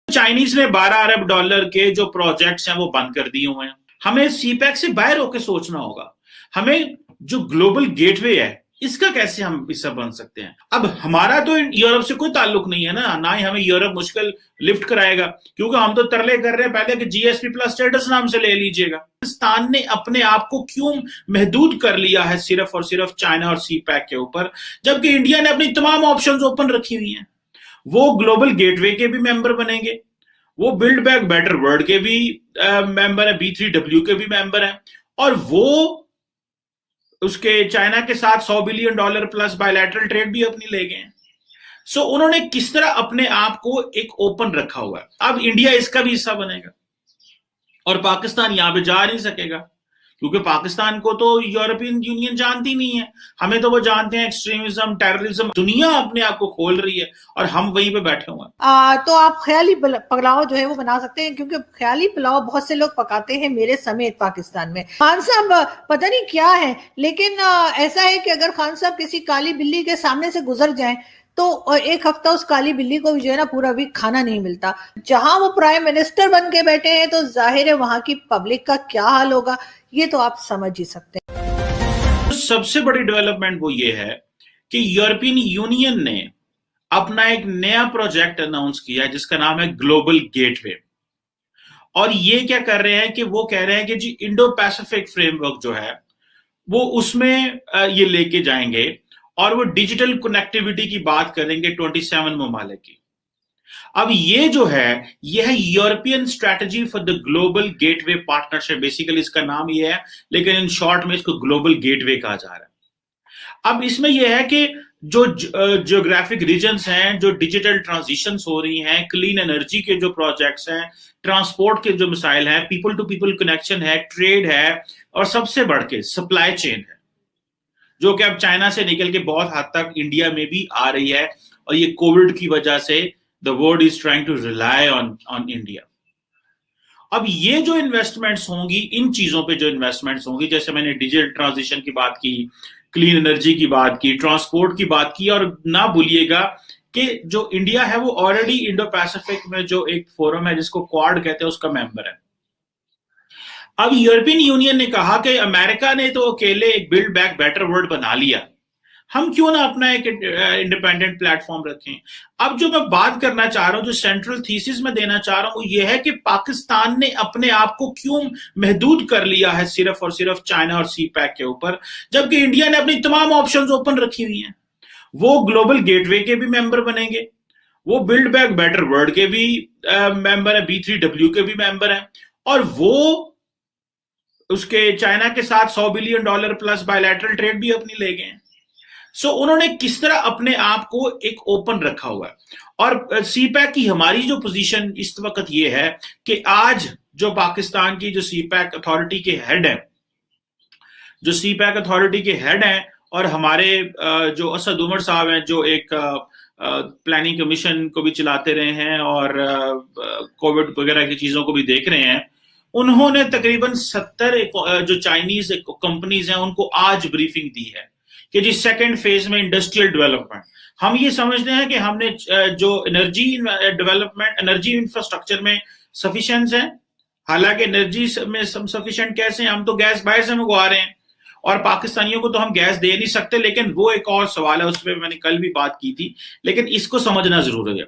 Chinese ने $12 अरब के जो प्रोजेक्ट्स हैं वो बंद कर दिए हुए हैं। हमें सीपैक से बाहर होकर सोचना होगा। हमें जो ग्लोबल गेटवे है इसका कैसे हम हिस्सा बन सकते हैं। अब हमारा तो यूरोप से कोई ताल्लुक नहीं है ना ही हमें यूरोप मुश्किल लिफ्ट कराएगा, क्योंकि हम तो तरले कर रहे हैं पहले कि जीएसपी प्लस स्टेटस नाम से ले लीजिएगा। पाकिस्तान ने अपने आप को क्यों महदूद कर लिया है सिर्फ और सिर्फ चाइना और सीपैक के ऊपर, जबकि इंडिया ने अपनी तमाम ऑप्शंस ओपन रखी हुई हैं। वो ग्लोबल गेटवे के भी मेंबर बनेंगे, वो बिल्ड बैक बेटर वर्ल्ड के भी मेंबर है, B3W के भी मेंबर हैं, और वो उसके चाइना के साथ $100 बिलियन प्लस बायलैटरल ट्रेड भी अपनी ले गए हैं। सो उन्होंने किस तरह अपने आप को एक ओपन रखा हुआ है। अब इंडिया इसका भी हिस्सा बनेगा और पाकिस्तान यहां पे जा नहीं सकेगा, क्योंकि पाकिस्तान को तो यूरोपियन यूनियन जानती नहीं है। हमें तो वो जानते हैं एक्सट्रीमिज्म, टेररिज्म। दुनिया अपने आप को खोल रही है और हम वहीं पे बैठे हुए हैं। तो आप ख्याली पुलाव जो है वो बना सकते हैं, क्योंकि ख्याली पुलाव बहुत से लोग पकाते हैं, मेरे समेत पाकिस्तान में। खान साहब पता नहीं क्या है, लेकिन ऐसा है कि अगर खान साहब किसी काली बिल्ली के सामने से गुजर जाएं तो एक हफ्ता उस काली बिल्ली को जो है ना पूरा वीक खाना नहीं मिलता। जहां वो प्राइम मिनिस्टर बन के बैठे हैं तो जाहिर है वहां की पब्लिक का क्या हाल होगा, ये तो आप समझ ही सकते हैं। सबसे बड़ी डेवलपमेंट वो ये है कि यूरोपियन यूनियन ने अपना एक नया प्रोजेक्ट अनाउंस किया है जिसका नाम है ग्लोबल गेटवे। और ये क्या कर रहे हैं कि वो कह रहे हैं कि जी इंडो पैसिफिक फ्रेमवर्क जो है वो उसमें ये लेके जाएंगे और वो डिजिटल कनेक्टिविटी की बात करेंगे 27 ममालिक की। अब ये जो है ये है European strategy for the global gateway partnership. Basically इसका नाम ये है, लेकिन इन शॉर्ट में इसको ग्लोबल गेटवे कहा जा रहा है। अब इसमें यह है कि जो जियोग्राफिक रीजन्स हैं, जो डिजिटल ट्रांजिशंस हो रही हैं, क्लीन एनर्जी के जो प्रोजेक्ट्स हैं, ट्रांसपोर्ट के जो मिसाइल हैं, पीपल टू पीपल कनेक्शन है, ट्रेड है, और सबसे बढ़ के सप्लाई चेन है, जो कि अब चाइना से निकल के बहुत हद तक इंडिया में भी आ रही है। और ये कोविड की वजह से the world is trying to rely on India. अब ये जो इन्वेस्टमेंट्स होंगी, इन चीजों पे जो इन्वेस्टमेंट्स होंगी, जैसे मैंने डिजिटल ट्रांजिशन की बात की, क्लीन एनर्जी की बात की, ट्रांसपोर्ट की बात की, और ना भूलिएगा कि जो इंडिया है वो ऑलरेडी इंडो पैसिफिक में जो एक फोरम है जिसको क्वाड कहते हैं उसका मेंबर है। अब यूरोपियन यूनियन ने कहा कि अमेरिका ने तो अकेले एक बिल्ड बैक बेटर वर्ल्ड बना लिया, हम क्यों ना अपना एक इंडिपेंडेंट प्लेटफॉर्म रखें। अब जो मैं बात करना चाह रहा हूं, जो सेंट्रल थीसिस में देना चाह रहा हूं, वो ये है कि पाकिस्तान ने अपने आप को क्यों महदूद कर लिया है सिर्फ और सिर्फ चाइना और सीपैक के ऊपर, जबकि इंडिया ने अपनी तमाम ऑप्शंस ओपन रखी हुई हैं। वो ग्लोबल गेटवे के भी मेंबर बनेंगे, वो बिल्ड बैक बेटर वर्ल्ड के भी मेंबर है, B3W के भी मेंबर हैं, और वो उसके चाइना के साथ $100 बिलियन प्लस बायलैटरल ट्रेड भी अपनी ले गए हैं। सो उन्होंने किस तरह अपने आप को एक ओपन रखा हुआ है। और सीपैक की हमारी जो पोजीशन इस वक्त ये है कि आज जो पाकिस्तान की जो सीपैक अथॉरिटी के हेड है, जो सीपैक अथॉरिटी के हेड हैं, और हमारे जो असद उमर साहब हैं, जो एक प्लानिंग कमीशन को भी चलाते रहे हैं और कोविड वगैरह की चीजों को भी देख रहे हैं, उन्होंने तकरीबन 70 जो चाइनीज कंपनीज हैं उनको आज ब्रीफिंग दी है कि जी सेकंड फेज में इंडस्ट्रियल डेवलपमेंट। हम ये समझते हैं कि हमने जो एनर्जी डेवलपमेंट, एनर्जी इंफ्रास्ट्रक्चर में सफिशिएंट है, हालांकि एनर्जी में सफिशिएंट कैसे, हम तो गैस बाहर से मंगवा रहे हैं और पाकिस्तानियों को तो हम गैस दे नहीं सकते, लेकिन वो एक और सवाल है, उस पर मैंने कल भी बात की थी। लेकिन इसको समझना जरूरी है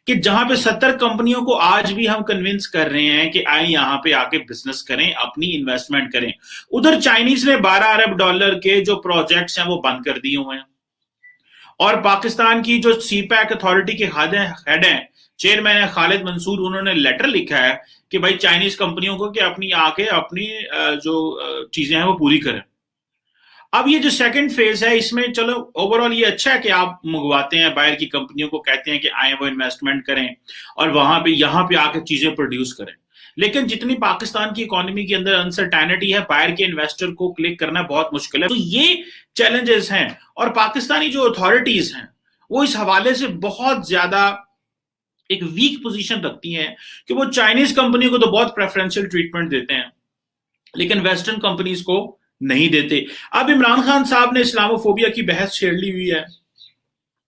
कि जहां पे 70 कंपनियों को आज भी हम कन्विंस कर रहे हैं कि आए यहां पे आके बिजनेस करें, अपनी इन्वेस्टमेंट करें, उधर चाइनीज ने $12 अरब के जो प्रोजेक्ट्स हैं वो बंद कर दिए हुए हैं। और पाकिस्तान की जो सीपैक अथॉरिटी के हेड हैं, चेयरमैन है खालिद मंसूर, उन्होंने लेटर लिखा है कि भाई चाइनीज कंपनियों को कि अपनी आके अपनी जो चीजें हैं वो पूरी करें। अब ये जो सेकंड फेज है, इसमें चलो ओवरऑल ये अच्छा है कि आप मंगवाते हैं, बाहर की कंपनियों को कहते हैं कि आए वो इन्वेस्टमेंट करें और वहां पे यहां पे आके चीजें प्रोड्यूस करें। लेकिन जितनी पाकिस्तान की इकोनॉमी के अंदर अनसर्टेनिटी है, बाहर के इन्वेस्टर को क्लिक करना बहुत मुश्किल है। तो ये चैलेंजेस हैं और पाकिस्तानी जो अथॉरिटीज हैं वो इस हवाले से बहुत ज्यादा एक वीक पोजीशन रखती हैं कि वो चाइनीज कंपनियों को तो बहुत प्रेफरेंशियल ट्रीटमेंट देते हैं लेकिन वेस्टर्न कंपनीज को नहीं देते। अब इमरान खान साहब ने इस्लामोफोबिया की बहस छेड़ ली हुई है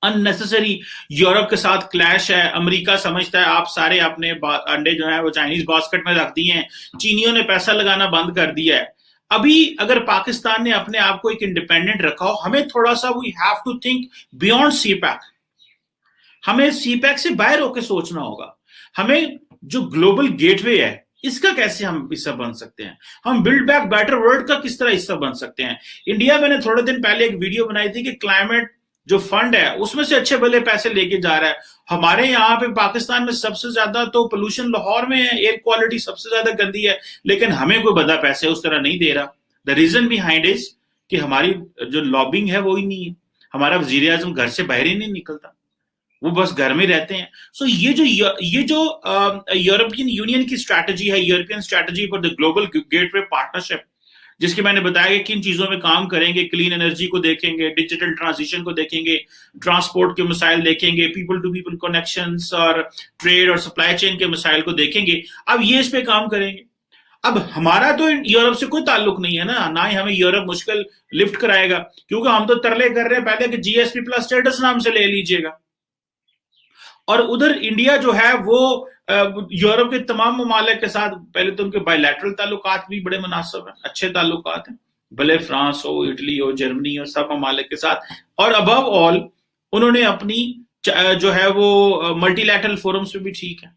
अननेसेसरी यूरोप के साथ क्लैश है। अमेरिका समझता है आप सारे अपने अंडे जो है वो चाइनीज बास्केट में रख दिए हैं, चीनियों ने पैसा लगाना बंद कर दिया है। अभी अगर पाकिस्तान ने अपने आप को एक इंडिपेंडेंट रखा हो, हमें थोड़ा सा we have to think beyond CPEC. हमें सीपैक से बाहर होकर सोचना होगा। हमें जो ग्लोबल गेटवे है इसका कैसे हम हिस्सा बन सकते हैं, हम बिल्ड बैक बेटर वर्ल्ड का किस तरह हिस्सा बन सकते हैं। इंडिया, मैंने थोड़े दिन पहले एक वीडियो बनाई थी कि क्लाइमेट जो फंड है उसमें से अच्छे भले पैसे लेके जा रहा है। हमारे यहाँ पे पाकिस्तान में सबसे ज्यादा तो पोल्यूशन लाहौर में है, एयर क्वालिटी सबसे ज्यादा गंदी है, लेकिन हमें कोई बड़ा पैसे उस तरह नहीं दे रहा। द रीजन बिहाइंड इज कि हमारी जो लॉबिंग है वो ही नहीं है, हमारा वजीर आजम घर से बाहर ही नहीं निकलता, वो बस घर में रहते हैं। सो ये जो यूरोपियन यूनियन की स्ट्रैटेजी है, European strategy for the global gateway partnership, जिसकी मैंने बताया कि किन चीजों में काम करेंगे, क्लीन एनर्जी को देखेंगे, डिजिटल ट्रांजिशन को देखेंगे, ट्रांसपोर्ट के मसाइल देखेंगे, पीपल टू पीपल कनेक्शंस और ट्रेड और सप्लाई चेन के मसाइल को देखेंगे। अब ये इस पे काम करेंगे। अब हमारा तो यूरोप से कोई ताल्लुक नहीं है ना ही हमें यूरोप मुश्किल लिफ्ट कराएगा, क्योंकि हम तो तरले कर रहे हैं पहले कि जीएसपी प्लस स्टेटस नाम से ले लीजिएगा। और उधर इंडिया जो है वो यूरोप के तमाम ममालिक के साथ पहले तो उनके बायलैटरल ताल्लुकात भी बड़े मुनासिब हैं, अच्छे ताल्लुकात हैं, भले फ्रांस हो, इटली हो, जर्मनी हो, सब ममालिक के साथ। और अबव ऑल उन्होंने अपनी जो है वो मल्टीलैटरल फोरम्स में भी ठीक है।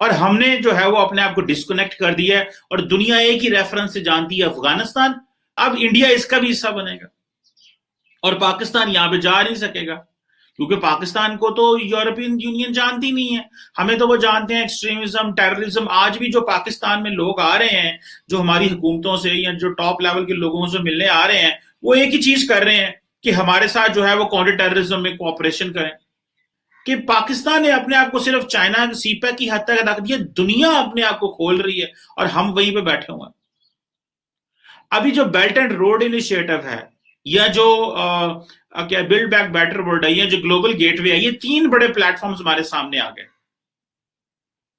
और हमने जो है वो अपने आप को डिस्कनेक्ट कर दिया है और दुनिया एक ही रेफरेंस से जानती है, अफगानिस्तान। अब इंडिया इसका भी हिस्सा बनेगा और पाकिस्तान यहां पे जा नहीं सकेगा, क्योंकि पाकिस्तान को तो यूरोपियन यूनियन जानती नहीं है। हमें तो वो जानते हैं एक्सट्रीमिज्म, टेररिज्म। आज भी जो पाकिस्तान में लोग आ रहे हैं, जो हमारी हुकूमतों से या जो टॉप लेवल के लोगों से मिलने आ रहे हैं, वो एक ही चीज कर रहे हैं कि हमारे साथ जो है वो काउंटर टेररिज्म में कोऑपरेशन करें। कि पाकिस्तान ने अपने आप को सिर्फ चाइना सीपैक की हद तक रख दिया, दुनिया अपने आप को खोल रही है और हम वहीं पे बैठे हुए हैं। अभी जो बेल्ट एंड रोड इनिशिएटिव है या जो क्या बिल्ड बैक बेटर वर्ल्ड है या जो ग्लोबल गेटवे है, ये 3 बड़े प्लेटफॉर्म्स हमारे सामने आ गए।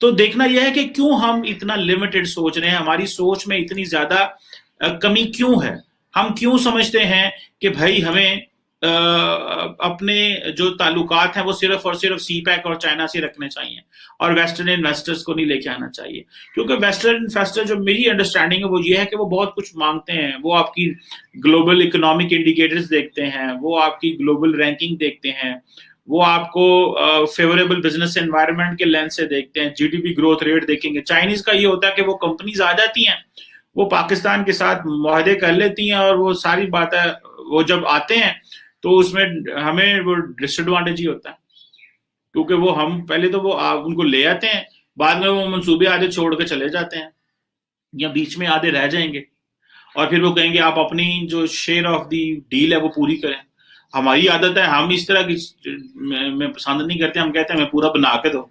तो देखना यह है कि क्यों हम इतना लिमिटेड सोच रहे हैं, हमारी सोच में इतनी ज्यादा कमी क्यों है। हम क्यों समझते हैं कि भाई हमें अपने जो ताल्लुकात हैं वो सिर्फ और सिर्फ सीपैक और चाइना से रखने चाहिए और वेस्टर्न इन्वेस्टर्स को नहीं लेके आना चाहिए। क्योंकि वेस्टर्न इन्वेस्टर, जो मेरी अंडरस्टैंडिंग है वो ये है कि वो बहुत कुछ मांगते हैं। वो आपकी ग्लोबल इकोनॉमिक इंडिकेटर्स देखते हैं, वो आपकी ग्लोबल रैंकिंग देखते हैं, वो आपको फेवरेबल बिजनेस एनवायरनमेंट के लेंस से देखते हैं, जीडीपी ग्रोथ रेट देखेंगे। चाइनीज का ये होता है कि वो कंपनीज आ जाती हैं, वो पाकिस्तान के साथ मुआहदे कर लेती हैं और वो सारी बातें, वो जब आते हैं तो उसमें हमें वो डिसएडवांटेज ही होता है, क्योंकि वो हम पहले तो वो उनको ले आते हैं, बाद में वो मंसूबे आधे छोड़ के चले जाते हैं या बीच में आधे रह जाएंगे और फिर वो कहेंगे आप अपनी जो शेयर ऑफ दी डील है वो पूरी करें। हमारी आदत है, हम इस तरह की मैं पसंद नहीं करते, हम कहते हैं मैं पूरा बना के दो,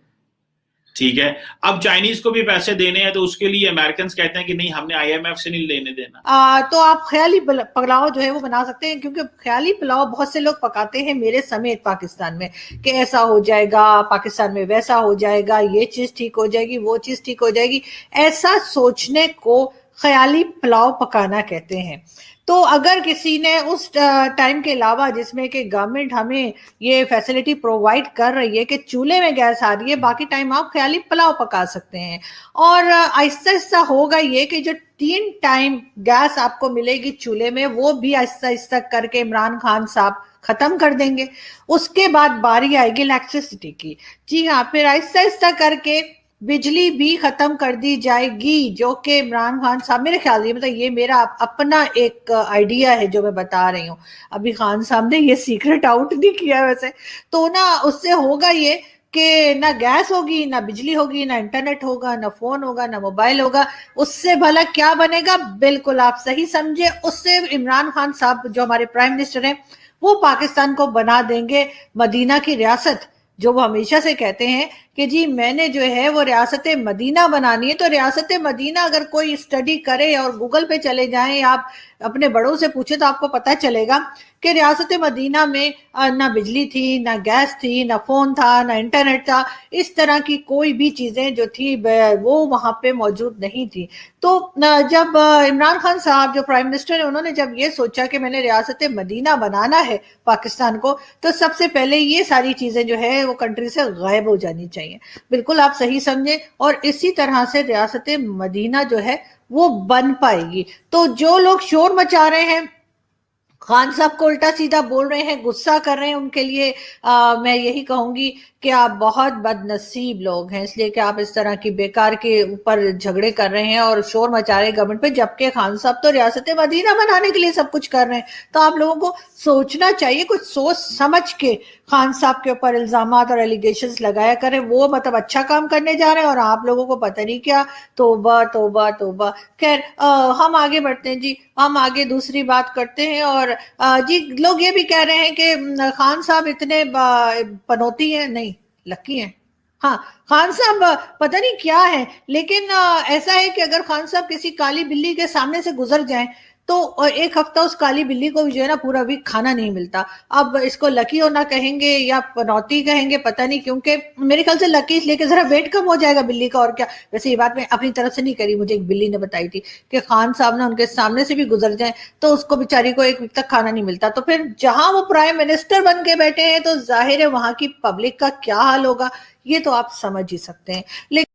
ठीक है। अब चाइनीज को भी पैसे देने हैं तो उसके लिए अमेरिकन कहते हैं कि नहीं, हमने आईएमएफ से नहीं लेने देना। तो आप ख्याली पुलाव जो है वो बना सकते हैं, क्योंकि ख्याली पुलाव बहुत से लोग पकाते हैं मेरे समेत पाकिस्तान में, कि ऐसा हो जाएगा पाकिस्तान में, वैसा हो जाएगा, ये चीज ठीक हो जाएगी, वो चीज ठीक हो जाएगी। ऐसा सोचने को ख्याली पुलाव पकाना कहते हैं। तो अगर किसी ने उस टाइम के अलावा जिसमें कि गवर्नमेंट हमें ये फैसिलिटी प्रोवाइड कर रही है कि चूल्हे में गैस आ रही है, बाकी टाइम आप ख्याली पुलाव पका सकते हैं। और आहिस्ता आहिस्ता होगा ये कि जो 3 टाइम गैस आपको मिलेगी चूल्हे में, वो भी आहिस्ता आहिस्ता करके इमरान खान साहब खत्म कर देंगे। उसके बाद बारी आएगी इलेक्ट्रिसिटी की। जी हाँ, फिर आहिस्ता आहिस्ता करके बिजली भी खत्म कर दी जाएगी, जो कि इमरान खान साहब, मेरे ख्याल में, मतलब ये मेरा अपना एक आइडिया है जो मैं बता रही हूँ, अभी खान साहब ने ये सीक्रेट आउट नहीं किया वैसे। तो ना उससे होगा ये कि ना गैस होगी, ना बिजली होगी, ना इंटरनेट होगा, ना फोन होगा, ना मोबाइल होगा। उससे भला क्या बनेगा? बिल्कुल आप सही समझे, उससे इमरान खान साहब जो हमारे प्राइम मिनिस्टर हैं वो पाकिस्तान को बना देंगे मदीना की रियासत, जो वो हमेशा से कहते हैं कि जी मैंने जो है वो रियासत मदीना बनानी है, तो रियासत मदीना अगर कोई स्टडी करे और गूगल पे चले जाएं, आप अपने बड़ों से पूछे तो आपको पता चलेगा कि रियासत मदीना में ना बिजली थी, ना गैस थी, ना फोन था, ना इंटरनेट था, इस तरह की कोई भी चीजें जो थी वो वहां पे मौजूद नहीं थी। तो जब इमरान खान साहब जो प्राइम मिनिस्टर है, उन्होंने जब ये सोचा कि मैंने रियासत मदीना बनाना है पाकिस्तान को, तो सबसे पहले ये सारी चीजें जो है वो कंट्री से गायब हो जानी चाहिए। बिल्कुल आप सही समझे, और इसी तरह से रियासत मदीना जो है वो बन पाएगी। तो जो लोग शोर मचा रहे हैं, खान साहब को उल्टा सीधा बोल रहे हैं, गुस्सा कर रहे हैं, उनके लिए मैं यही कहूंगी कि आप बहुत बदनसीब लोग हैं, इसलिए कि आप इस तरह की बेकार के ऊपर झगड़े कर रहे हैं और शोर मचा रहे हैं गवर्नमेंट पे, जबकि खान साहब तो रियासत मदीना बनाने के लिए सब कुछ कर रहे हैं। तो आप लोगों को सोचना चाहिए, कुछ सोच समझ के खान साहब के ऊपर इल्जामात और एलिगेशंस लगाया करें। वो मतलब अच्छा काम करने जा रहे हैं और आप लोगों को पता नहीं क्या, तोबा तोबा तोबा। खैर हम आगे बढ़ते हैं जी, हम आगे दूसरी बात करते हैं। और जी लोग ये भी कह रहे हैं कि खान साहब इतने पनौती हैं, नहीं लकी हैं। हाँ, खान साहब पता नहीं क्या है, लेकिन ऐसा है कि अगर खान साहब किसी काली बिल्ली के सामने से गुजर जाएं तो एक हफ्ता उस काली बिल्ली को जो है ना पूरा वीक खाना नहीं मिलता। अब इसको लकी होना कहेंगे या पनौती कहेंगे पता नहीं, क्योंकि मेरे ख्याल से लकी इसलिए कि जरा वेट कम हो जाएगा बिल्ली का, और क्या। वैसे ये बात मैं अपनी तरफ से नहीं करी, मुझे एक बिल्ली ने बताई थी कि खान साहब ना उनके सामने से भी गुजर जाए तो उसको बेचारी को एक वीक तक खाना नहीं मिलता। तो फिर जहां वो प्राइम मिनिस्टर बन के बैठे हैं तो जाहिर है वहां की पब्लिक का क्या हाल होगा, ये तो आप समझ ही सकते हैं। लेकिन